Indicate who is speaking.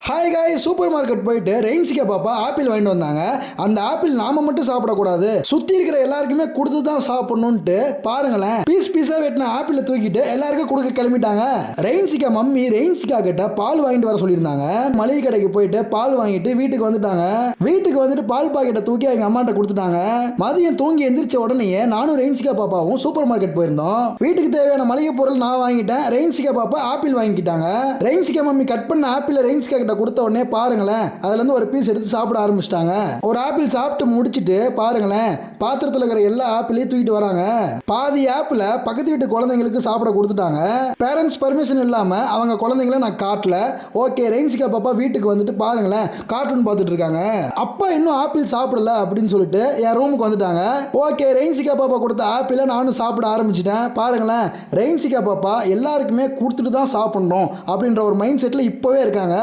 Speaker 1: Hi காய், super market போயிட்டு ரெயின்சிக்கா பாப்பா ஆப்பிள் வாங்கிட்டு வந்தாங்க. அந்த ஆப்பிள் நாம மட்டும் சாப்பிடக்கூடாது, சுத்தி இருக்கிற எல்லாருக்குமே கொடுத்து தான் சாப்பிடணும்ட்டு பாருங்களேன், பீஸ் பீஸா வெட்டின ஆப்பிளை தூக்கிட்டு எல்லாருக்கும் கொடுக்க கிளம்பிட்டாங்க. ரெயின்சிக்கா மம்மி ரெயின்சிக்கா கிட்ட பால் வாங்கிட்டு வர சொல்லியிருந்தாங்க. மளிகை கடைக்கு போயிட்டு பால் வாங்கிட்டு வீட்டுக்கு வந்துட்டாங்க. வீட்டுக்கு வந்துட்டு பால் பாக்கெட்டை தூக்கி எங்க அம்மாட்ட கொடுத்துட்டாங்க. மதியம் தூங்கி எந்திரிச்ச உடனே நானும் ரெயின்சிக்கா பாப்பாவும் சூப்பர் மார்க்கெட் போயிருந்தோம். வீட்டுக்கு தேவையான மளிகை பொருள் நான் வாங்கிட்டேன். ரெயின்சிக்கா பாப்பா ஆப்பிள் வாங்கிட்டாங்க. ரெயின்சிக்கா மம்மி கட் பண்ண ஆப்பிள் ரெயின்சிக்கா கொடுத்த உடனே பாருங்களேன், அதுல இருந்து ஒரு பீஸ் எடுத்து சாப்பிட ஆரம்பிச்சிட்டாங்க. ஒரு ஆப்பிள் சாப்பிட்டு முடிச்சிட்டு பாருங்களேன், பாத்திரத்தில் இருக்கிற எல்லா ஆப்பிளையும் தூக்கிட்டு வராங்க. பாதி ஆப்பிள பக்கத்து வீட்டு குழந்தைங்களுக்கு சாப்பிட கொடுத்துட்டாங்க. பேரண்ட்ஸ் பர்மிஷன் இல்லாம அவங்க குழந்தைங்களை நான் காட்டல. ஓகே, ரெயின்சிக்கா பாப்பா வீட்டுக்கு வந்துட்டு பாருங்களேன் கார்ட்டூன் பார்த்துட்டு இருக்காங்க. அப்பா இன்னும் ஆப்பிள் சாப்பிடல அப்படின்னு சொல்லிட்டு என் ரூமுக்கு வந்துட்டாங்க. ஓகே, ரெயின்சிக்கா பாப்பா கொடுத்த ஆப்பிளை நானும் சாப்பிட ஆரம்பிச்சிட்டேன். பாருங்களேன், ரெயின்சிக்கா பாப்பா எல்லாருக்குமே கொடுத்துட்டு தான் சாப்பிடணும் அப்படின்ற ஒரு மைண்ட் செட்ல இப்பவே இருக்காங்க.